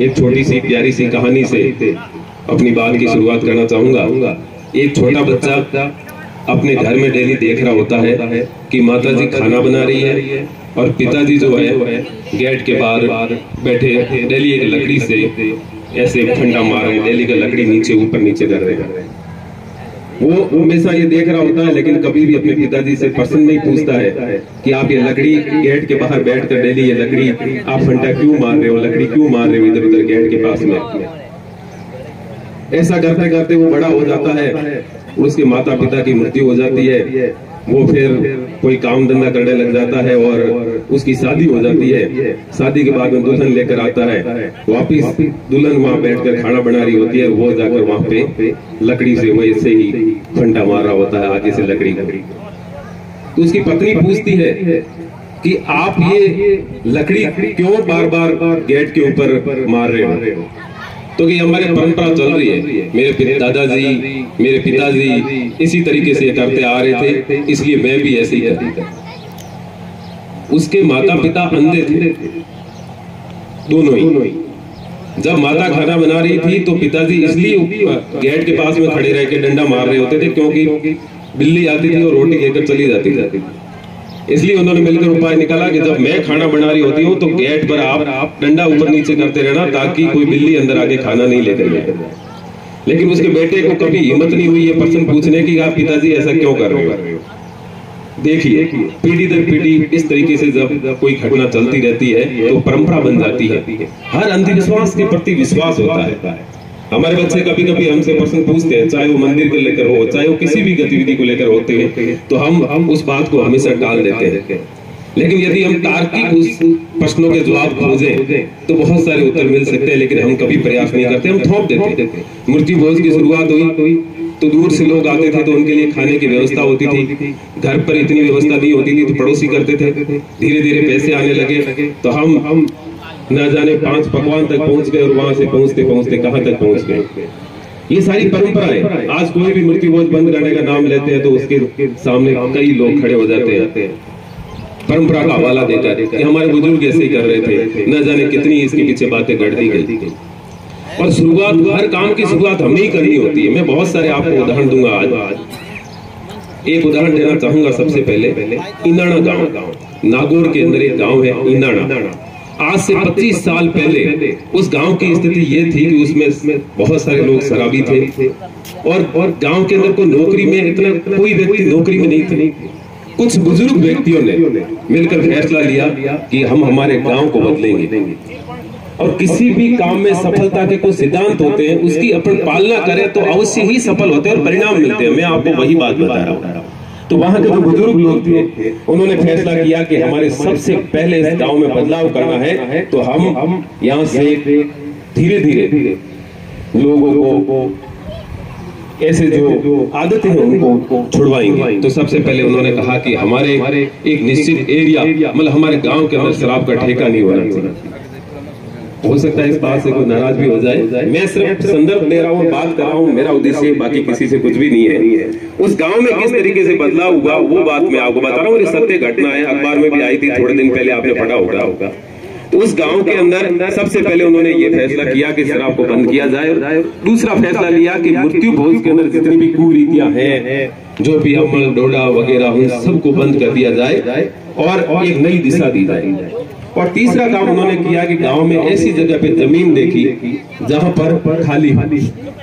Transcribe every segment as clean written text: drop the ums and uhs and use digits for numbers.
एक छोटी सी प्यारी सी कहानी से अपनी बात की शुरुआत करना चाहूंगा। एक छोटा बच्चा अपने घर में डेली देख रहा होता है कि माता जी खाना बना रही है और पिताजी जो है गेट के बाहर बैठे डेली एक लकड़ी से ऐसे फंडा मार रहे हैं, डेली का लकड़ी नीचे ऊपर नीचे कर रहे हैं। वो हमेशा ये देख रहा होता है, लेकिन कभी भी अपने पिताजी से प्रश्न नहीं पूछता है कि आप ये लकड़ी गेट के बाहर बैठकर डेली ये लकड़ी आप फंडा क्यों मार रहे हो, लकड़ी क्यों मार रहे हो इधर उधर गेट के पास में। ऐसा करते करते वो बड़ा हो जाता है, उसके माता पिता की मृत्यु हो जाती है, वो फिर कोई काम धंधा करने लग जाता है और उसकी शादी हो जाती है। शादी के बाद में दुल्हन लेकर आता है, वापिस दुल्हन वहां बैठकर खाना बना रही होती है, वो जाकर वहां पे लकड़ी से वैसे ही फंटा मार रहा होता है आगे से लकड़ी। तो उसकी पत्नी पूछती है कि आप ये लकड़ी क्यों बार बार गेट के ऊपर मार रहे हो? तो कि हमारी परंपरा चल रही है, मेरे दादाजी मेरे पिताजी इसी तरीके से करते आ रहे थे, इसलिए मैं भी ऐसे ही करता। उसके माता पिता अंधे थे दोनों ही। जब माता खाना बना रही थी तो पिताजी इसलिए गेट के पास में खड़े रह के डंडा मार रहे होते थे क्योंकि बिल्ली आती थी और रोटी लेकर चली जाती थी। इसलिए उन्होंने मिलकर उपाय निकाला कि जब मैं खाना बना रही होती हूँ तो गेट पर आप डंडा ऊपर नीचे करते रहना ताकि कोई बिल्ली अंदर आके खाना नहीं लेकर जाए। लेकिन उसके बेटे को कभी हिम्मत नहीं हुई ये प्रश्न पूछने की आप पिताजी ऐसा क्यों कर रहे हो। देखिए पीढ़ी दर पीढ़ी इस तरीके से जब कोई घटना चलती रहती है तो परंपरा बन जाती है। हर अंधविश्वास के प्रति विश्वास होता है। हमारे बच्चे कभी कभी हमसे प्रश्न पूछते हैं, चाहे वो मंदिर को लेकर हो, चाहे वो किसी भी गतिविधि को लेकर होते हैं, तो हम उस बात को हमेशा टाल देते हैं। लेकिन यदि हम तार्किक उस प्रश्नों के जवाब खोजें तो बहुत सारे उत्तर मिल सकते हैं, लेकिन हम कभी प्रयास नहीं करते, हम थोप देते हैं। मृत्यु भोज की शुरुआत हुई तो दूर से लोग आते थे तो उनके लिए खाने की व्यवस्था होती थी। घर पर इतनी व्यवस्था नहीं होती थी तो पड़ोसी करते थे। धीरे धीरे पैसे आने लगे तो हम न जाने 5 पकवान तक पहुंच गए और वहां से पहुंचते पहुंचते कहां तक पहुंच गए। ये सारी परंपराएं, आज कोई भी मृत्यु भोज बंद करने का नाम लेते हैं तो उसके सामने कई लोग खड़े हो जाते हैं, परंपरा का हवाला देता है कि हमारे बुजुर्ग ऐसे ही कर रहे थे, न जाने कितनी इसके पीछे बातें गढ़ती गई। और शुरुआत, हर काम की शुरुआत हमें ही करनी होती है। मैं बहुत सारे आपको उदाहरण दूंगा। आज एक उदाहरण देना चाहूंगा। सबसे पहले इनाणा गांव, नागौर के अंदर एक गांव है इनाणा। आज से 25 साल पहले उस गांव की स्थिति ये थी कि उसमें बहुत सारे लोग शराबी थे और गांव के अंदर कोई नौकरी में इतना कोई व्यक्ति नौकरी में नहीं थे। कुछ बुजुर्ग व्यक्तियों ने मिलकर फैसला लिया कि हम हमारे गांव को बदलेंगे और किसी भी काम में सफलता के कुछ सिद्धांत होते हैं, उसकी अपन पालना करें तो अवश्य ही सफल होते हैं और परिणाम मिलते हैं। मैं आपको वही बात बता रहा हूँ। तो वहां के जो बुजुर्ग लोग थे उन्होंने फैसला किया कि हमारे सबसे पहले इस गांव में बदलाव करना है, तो हम यहाँ से धीरे धीरे लोगों को ऐसे जो आदतें हैं उनको छुड़वाएंगे। तो सबसे पहले उन्होंने कहा कि हमारे एक निश्चित एरिया, मतलब हमारे गांव के अंदर शराब का ठेका नहीं होना चाहिए। हो सकता है इस बात से कोई नाराज भी हो जाए, मैं सिर्फ संदर्भ दे रहा हूँ, बात कर रहा हूँ, मेरा उद्देश्य बाकी किसी से कुछ भी नहीं है। उस गांव में किस तरीके से बदलाव हुआ वो बात मैं आपको बता रहा हूँ। ये सत्य घटना है, अखबार में भी आई थी थोड़े दिन पहले, आपने पढ़ा होगा। तो उस गांव के अंदर सबसे पहले उन्होंने ये फैसला किया कि शराब को बंद किया जाए। दूसरा फैसला लिया कि मृत्यु भोज के अंदर जितनी भी कुरीतियां हैं, जो भी अमल डोडा वगैरह उन सबको बंद कर दिया जाए और एक नई दिशा दी जाए। और तीसरा काम उन्होंने किया कि गांव में ऐसी जगह पे जमीन देखी जहां पर खाली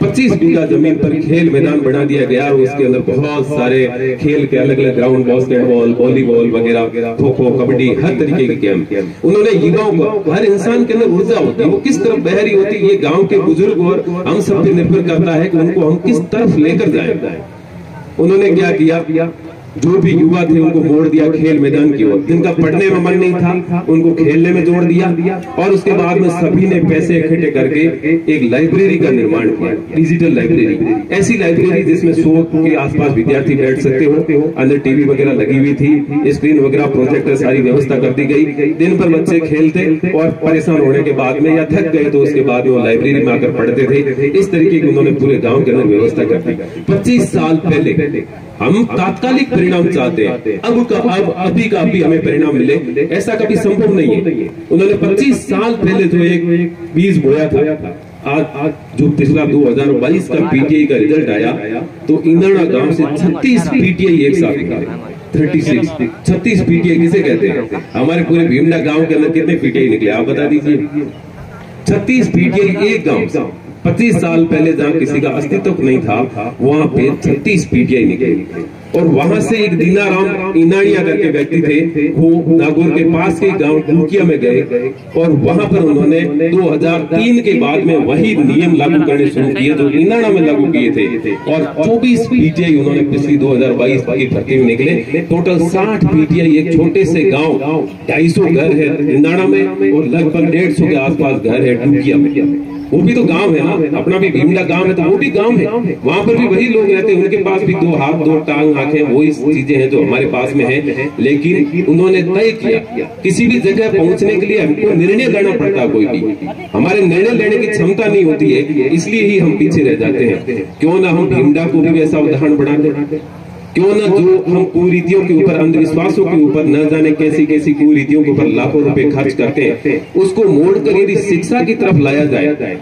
25 बीघा जमीन पर खेल मैदान बना दिया गया और उसके अंदर बहुत सारे खेल के अलग अलग ग्राउंड, बास्केटबॉल, वॉलीबॉल वगैरह, खो खो, कबड्डी, हर तरीके के गेम। उन्होंने युवाओं को, हर इंसान के अंदर ऊर्जा होती है, वो किस तरफ बह रही होती है, ये गाँव के बुजुर्ग और हम सब पे निर्भर करता है कि उनको हम किस तरफ लेकर जाए। उन्होंने क्या किया, जो भी युवा थे उनको मोड़ दिया खेल मैदान की ओर। जिनका पढ़ने में मन नहीं था उनको खेलने में जोड़ दिया और उसके बाद में सभी ने पैसे इकट्ठे करके एक लाइब्रेरी का निर्माण किया, डिजिटल लाइब्रेरी। ऐसी लाइब्रेरी जिसमें 100 के आसपास विद्यार्थी बैठ सकते हो, अंदर टीवी वगैरह लगी हुई थी, स्क्रीन वगैरह, प्रोजेक्टर, सारी व्यवस्था कर दी गई। दिन भर बच्चे खेलते और परेशान होने के बाद में या थक गए तो उसके बाद वो लाइब्रेरी में आकर पढ़ते थे। इस तरीके की उन्होंने पूरे गाँव के अंदर व्यवस्था कर दी। 25 साल पहले हम तात्कालिक परिणाम चाहते हैं, अब अभी का अभी हमें परिणाम मिले, ऐसा कभी संभव नहीं है। उन्होंने 25 साल पहले जो एक बीज बोया था, आज जो पिछला 2022 का पीटीआई का रिजल्ट आया तो इंदरना गांव से 36 पीटीआई एक साथ निकाले। 36 पीटीआई किसे कहते हैं? हमारे पूरे भीमडा गांव के अंदर कितने पीटीआई निकले आप बता दीजिए? 36 पीटीआई एक गांव से। 25 साल पहले जहां किसी का अस्तित्व नहीं था वहां पे 36 पीटीआई निकले। और वहां से एक दीनाराम इनाड़िया करके व्यक्ति थे, वो नागौर के पास के गांव डुकिया में गए और वहां पर उन्होंने 2003 के बाद में वही नियम लागू करने शुरू किए जो इनाड़ा में लागू किए थे। और 24 पीटीआई उन्होंने पिछली 2022 की भर्ती में निकले। टोटल 60 पीटीआई एक छोटे से गांव, 250 घर है इनाड़ा में और लगभग 150 के आसपास घर है डुकिया में। वो भी तो गांव है ना, अपना भी भीमडा गांव है तो वो भी गांव है, वहां पर भी वही लोग रहते हैं, उनके पास भी 2 हाथ 2 टांग आंखें वही चीजें हैं जो हमारे पास में है। लेकिन उन्होंने तय किया किसी भी जगह पहुंचने के लिए हमको निर्णय लेना पड़ता है, कोई भी हमारे निर्णय लेने की क्षमता नहीं होती है, इसलिए ही हम पीछे रह जाते हैं। क्यों ना हम भीमडा को भी ऐसा उदाहरण बना दें, क्यों ना जो हम कुरीतियों के ऊपर, अंधविश्वासों के ऊपर, न जाने कैसी कैसी कुरीतियों के ऊपर लाखों रुपए खर्च करते हैं, उसको मोड़कर यदि शिक्षा की तरफ लाया जाए।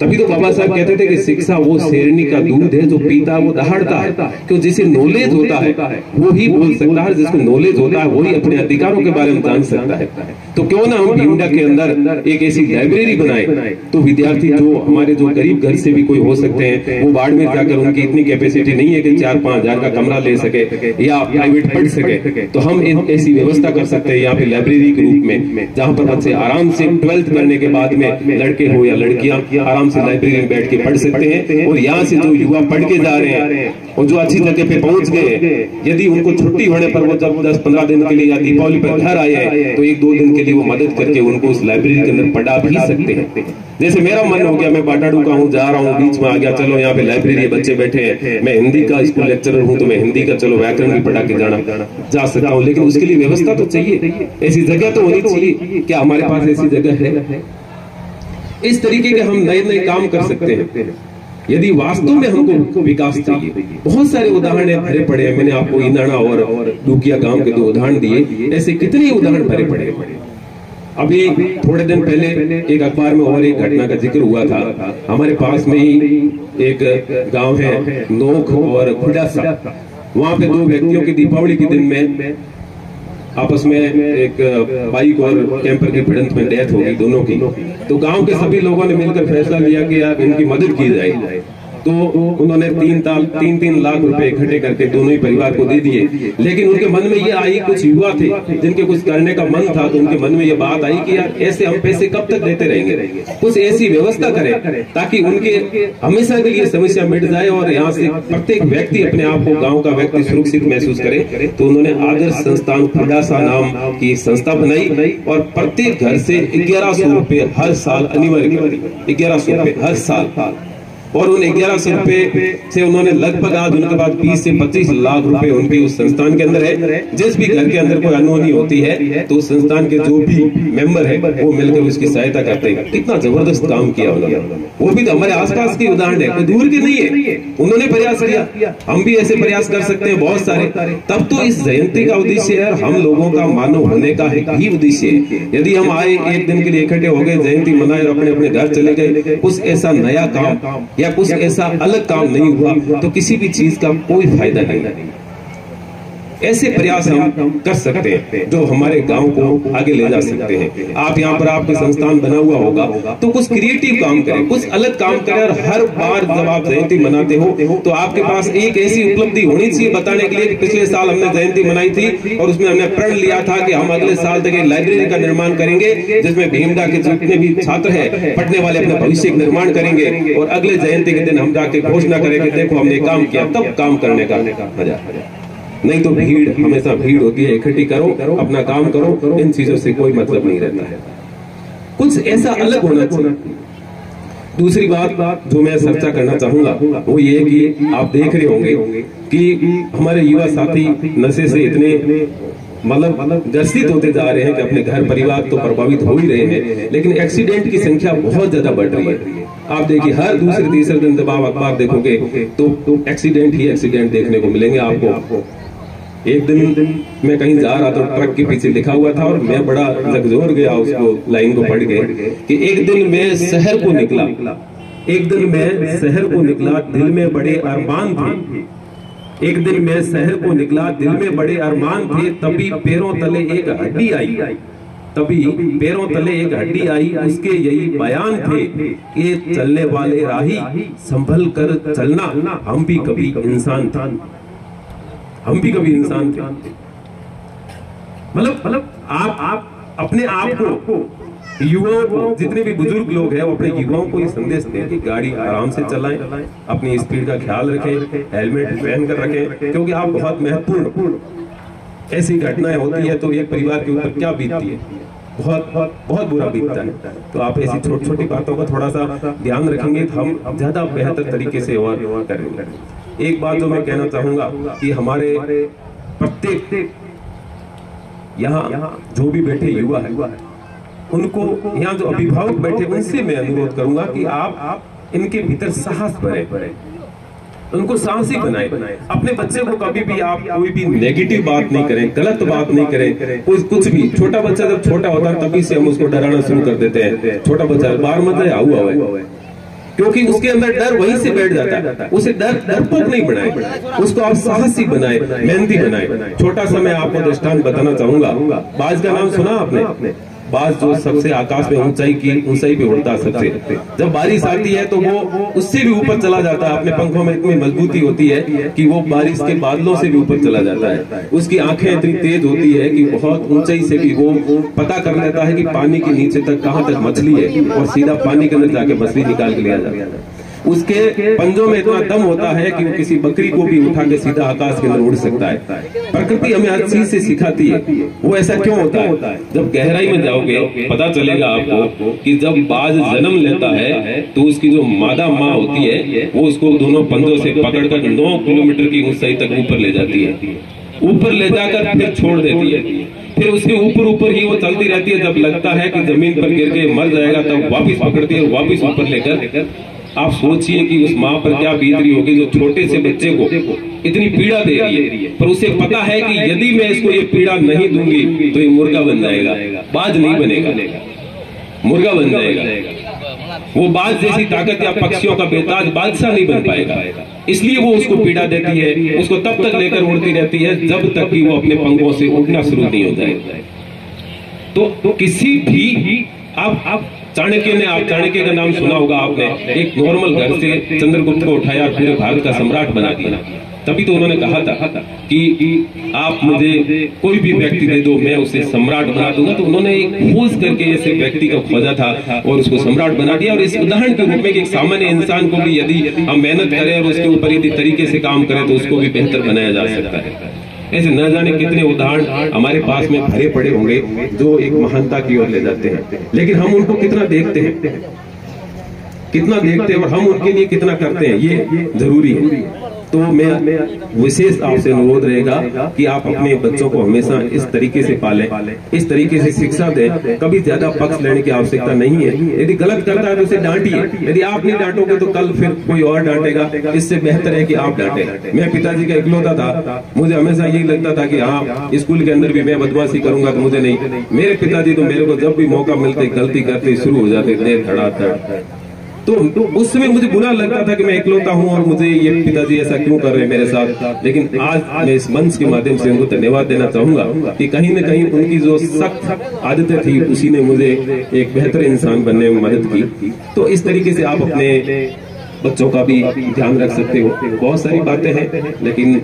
तभी तो बाबा साहब कहते थे कि शिक्षा वो शेरनी का दूध है जो पीता वो दहाड़ता है। क्यों? जिसे नॉलेज होता है वो ही बोल सकता है, जिसको नॉलेज होता है वही अपने अधिकारों के बारे में जान सकता है। तो क्यों ना हम भीमडा के अंदर एक ऐसी लाइब्रेरी बनाए तो विद्यार्थी जो हमारे जो गरीब घर से भी कोई हो सकते हैं, वो बाड़मेर जाकर, उनकी इतनी कैपेसिटी नहीं है कि 4-5 हजार का कमरा ले सके या प्राइवेट पढ़ सके, तो हम ऐसी व्यवस्था कर सकते हैं यहाँ पे लाइब्रेरी के रूप में, जहाँ पर बच्चे आराम से 12th करने के बाद में, लड़के हो या लड़कियां, आराम से लाइब्रेरी में बैठ के पढ़ सकते हैं। और यहाँ से जो युवा पढ़ के जा रहे हैं और जो अच्छी जगह पे पहुंच गए, यदि उनको छुट्टी होने पर वो जब 10-15 दिन के लिए या दीपावली पर घर आए तो 1-2 दिन के लिए वो मदद करके उनको उस लाइब्रेरी के अंदर पढ़ा भी सकते हैं। जैसे मेरा मन हो गया, मैं बाटाडू का हूँ, जा रहा हूँ, बीच में आ गया, चलो यहाँ पे लाइब्रेरी बच्चे बैठे हैं, मैं हिंदी का स्कूल लेक्चरर हूँ तो मैं हिंदी का चलो व्याकरण भी पढ़ा के जा सकता हूँ, लेकिन उसके लिए व्यवस्था तो चाहिए, ऐसी जगह तो होनी चाहिए। क्या हमारे पास ऐसी जगह है? इस तरीके के हम नए नए काम कर सकते हैं यदि वास्तव में हमको विकास चाहिए। बहुत सारे उदाहरण भरे पड़े हैं, मैंने आपको इनाड़ा और डुकिया गांव के 2 उदाहरण दिए, ऐसे कितने उदाहरण भरे पड़े हैं। अभी थोड़े दिन पहले एक अखबार में और एक घटना का जिक्र हुआ था। हमारे पास में ही एक गांव है नोख और खुडासा, वहां पे 2 व्यक्तियों की दीपावली के दिन में आपस में एक बाइक और कैंपर की भिड़ंत में डेथ होगी दोनों की। तो गांव के सभी लोगों ने मिलकर फैसला लिया कि यार इनकी मदद की जाए। तो उन्होंने 3 लाख रुपए इकट्ठे करके दोनों ही परिवार को दे दिए। लेकिन उनके मन में ये आई, कुछ युवा थे जिनके कुछ करने का मन था, तो उनके मन में ये बात आई कि यार ऐसे हम पैसे कब तक देते रहेंगे, कुछ ऐसी व्यवस्था करें ताकि उनके हमेशा के लिए समस्या मिट जाए और यहाँ से प्रत्येक व्यक्ति अपने आप को, गाँव का व्यक्ति सुरक्षित महसूस करे। तो उन्होंने आदर्श संस्थान खुडासा नाम की संस्था बनाई और प्रत्येक घर से 1100 रुपए हर साल अनिवार्य, 1100 रुपए हर साल। और उन 1100 रुपए से उन्होंने लगभग आज उनके पास 20 से 25 लाख रुपए उनके उस संस्थान के अंदर है। जिस भी घर के अंदर कोई अनहोनी होती है तो संस्थान के जो भी मेंबर है वो मिलकर उसकी सहायता करते हैं। कितना जबरदस्त काम किया उन्होंने। वो भी तो हमारे आसपास के उदाहरण है, कोई दूर के नहीं है। उन्होंने प्रयास किया, हम भी ऐसे प्रयास कर सकते हैं बहुत सारे। तब तो इस जयंती का उद्देश्य है हम लोगों का मानव होने का ही उद्देश्य है। यदि हम आए एक दिन के लिए इकट्ठे हो गए, जयंती मनाए और अपने अपने घर चले गए, कुछ ऐसा नया काम या कुछ ऐसा अलग काम नहीं हुआ तो किसी भी चीज का कोई फायदा नहीं। ऐसे प्रयास हम कर सकते हैं जो हमारे गांव को आगे ले जा सकते हैं। आप यहाँ पर आपका संस्थान बना हुआ होगा तो कुछ क्रिएटिव काम करें, कुछ अलग काम करें। और हर बार जब आप जयंती मनाते हो तो आपके पास एक ऐसी उपलब्धि होनी चाहिए बताने के लिए कि पिछले साल हमने जयंती मनाई थी और उसमें हमने प्रण लिया था कि हम अगले साल तक एक लाइब्रेरी का निर्माण करेंगे जिसमें भीमडा के जितने भी छात्र हैं पढ़ने वाले अपने भविष्य का निर्माण करेंगे। और अगले जयंती के दिन हम जाके घोषणा करेंगे देखो हमने काम किया। तब काम करने का मजा। नहीं तो भीड़, हमेशा भीड़ होती है, इकट्ठी करो, अपना काम करो, इन चीजों से कोई मतलब नहीं रहता है। कुछ ऐसा अलग होना चाहिए। दूसरी बात जो मैं चर्चा करना चाहूंगा वो ये कि आप देख रहे होंगे कि हमारे युवा साथी नशे से इतने मतलब ग्रसित होते जा रहे हैं कि अपने घर परिवार तो प्रभावित हो ही रहे हैं, लेकिन एक्सीडेंट की संख्या बहुत ज्यादा बढ़ रही है। आप देखिए हर दूसरे तीसरे दिन जब आप अखबार देखोगे तो एक्सीडेंट ही एक्सीडेंट देखने को मिलेंगे आपको। एक दिन मैं कहीं जा रहा था, ट्रक के पीछे लिखा हुआ था और मैं बड़ा झकझोर गया उसको लाइन को पढ़ के कि एक दिन मैं शहर को निकला, एक दिन मैं शहर को निकला, दिल में बड़े अरमान थे। एक दिन मैं शहर को निकला, दिल में बड़े अरमान थे, तभी पैरों तले एक हड्डी आई, तभी पैरों तले एक हड्डी आई, उसके यही बयान थे कि चलने वाले राही संभल कर चलना, हम भी कभी इंसान थे, हम भी कभी इंसान थे। मतलब आप अपने आप को, युवाओं को, जितने भी बुजुर्ग लोग हैं वो अपने युवाओं को ये संदेश दें कि गाड़ी आराम से चलाएं, अपनी स्पीड का ख्याल रखें, हेलमेट पहन कर रखें, क्योंकि आप बहुत महत्वपूर्ण ऐसी घटनाएं होती है तो एक परिवार के ऊपर क्या बीतती है, बहुत बुरा बीतता है। तो आप ऐसी छोटी छोटी बातों का थोड़ा सा ध्यान रखेंगे तो हम ज्यादा बेहतर तरीके से और करेंगे। एक बात जो मैं कहना चाहूंगा कि हमारे प्रत्येक यहाँ जो भी बैठे युवा है, उनको यहाँ जो अभिभावक बैठे उनसे मैं अनुरोध करूंगा कि आप इनके भीतर साहस भरें, उनको साहसी बनाए। अपने बच्चे को कभी भी आप कोई भी नेगेटिव बात नहीं करें, गलत बात नहीं करें, कुछ भी। छोटा बच्चा जब छोटा होता है तभी से हम उसको डराना शुरू कर देते हैं। छोटा बच्चा बार मत हुआ है, क्योंकि उसके अंदर डर वहीं से बैठ जाता है। उसे डरपोक नहीं बनाए, उसको आप साहसी बनाए, मेहनती बनाए। छोटा सा मैं आपको दृष्टांत बताना चाहूंगा। बाज का नाम सुना आपने? बाज जो सबसे आकाश में ऊंचाई पे उड़ता है सबसे, जब बारिश आती है तो वो उससे भी ऊपर चला जाता है। अपने पंखों में इतनी मजबूती होती है कि वो बारिश के बादलों से भी ऊपर चला जाता है। उसकी आंखें इतनी तेज होती है कि बहुत ऊंचाई से भी वो पता कर लेता है कि पानी के नीचे तक कहाँ तक मछली है और सीधा पानी के अंदर जाके मछली निकाल के लिया जाता है। उसके पंजों में इतना दम होता है कि वो किसी बकरी को भी उठा के सीधा आकाश के अंदर उड़ सकता है। प्रकृति हमें हर चीज से सिखाती है। वो ऐसा क्यों होता है? जब गहराई में जाओगे पता चलेगा आपको कि जब बाज जन्म लेता है तो उसकी जो मादा माँ होती है वो उसको दोनों पंजों से पकड़कर 9 किलोमीटर की ऊंचाई तक ऊपर ले जाती है। ऊपर ले जाकर फिर छोड़ देती है, फिर उसके ऊपर ही वो चलती रहती है। जब लगता है कि जमीन पर गिर के मर जाएगा तब वापिस पकड़ती है, वापिस ऊपर लेकर। आप सोचिए कि उस माँ पर क्या बीत रही होगी जो छोटे से बच्चे को इतनी पीड़ा दे रही है, पर उसे पता है कि यदि मैं इसको ये पीड़ा नहीं दूंगी तो ये मुर्गा बन जाएगा, बाज नहीं बनेगा, मुर्गा बन जाएगा। वो बाज जैसी ताकत या पक्षियों का बेताज बादशाह नहीं बन पाएगा। इसलिए वो उसको पीड़ा देती है, उसको तब तक लेकर उड़ती रहती है जब तक कि वो अपने पंखों से उड़ना शुरू नहीं हो जाए। तो किसी भी आप चाणक्य का नाम सुना होगा आपने। एक नॉर्मल घर से चंद्रगुप्त को उठाया और पूरे भारत का सम्राट बना दिया। तभी तो उन्होंने कहा था कि आप मुझे कोई भी व्यक्ति दे दो, मैं उसे सम्राट बना दूंगा। तो उन्होंने एक खोज करके ऐसे व्यक्ति को खोजा था और उसको सम्राट बना दिया। और इस उदाहरण के रूप में एक सामान्य इंसान को भी यदि हम मेहनत करें और उसके ऊपर यदि तरीके से काम करें तो उसको भी बेहतर बनाया जा सकता है। ऐसे न जाने कितने उदाहरण हमारे पास में भरे पड़े होंगे जो एक महानता की ओर ले जाते हैं, लेकिन हम उनको कितना देखते हैं और हम उनके लिए कितना करते हैं, ये जरूरी है। तो मैं विशेष आपसे अनुरोध रहेगा कि आप अपने बच्चों को हमेशा इस तरीके से पालें, इस तरीके से शिक्षा दें। कभी ज्यादा पक्ष लेने की आवश्यकता नहीं है। यदि गलत करता है तो उसे डांटिए, यदि आप नहीं डांटोगे तो कल फिर कोई और डांटेगा। इससे बेहतर है कि आप डांटें। मैं पिताजी का इकलौता था, मुझे हमेशा यही लगता था कि हाँ स्कूल के अंदर भी मैं बदमाशी करूंगा तो मुझे नहीं। मेरे पिताजी तो मेरे को जब भी मौका मिलते गलती करते शुरू हो जाते थे धड़ाधड़। तो उस समय मुझे बुरा लगता था कि मैं इकलौता हूं और मुझे ये पिताजी ऐसा क्यों कर रहे हैं मेरे साथ। लेकिन आज मैं इस मंच के माध्यम से उनको धन्यवाद देना चाहूंगा कि कहीं न कहीं उनकी जो सख्त आदतें थी उसी ने मुझे एक बेहतर इंसान बनने में मदद की। तो इस तरीके से आप अपने बच्चों का भी ध्यान रख सकते हो। बहुत सारी बातें हैं लेकिन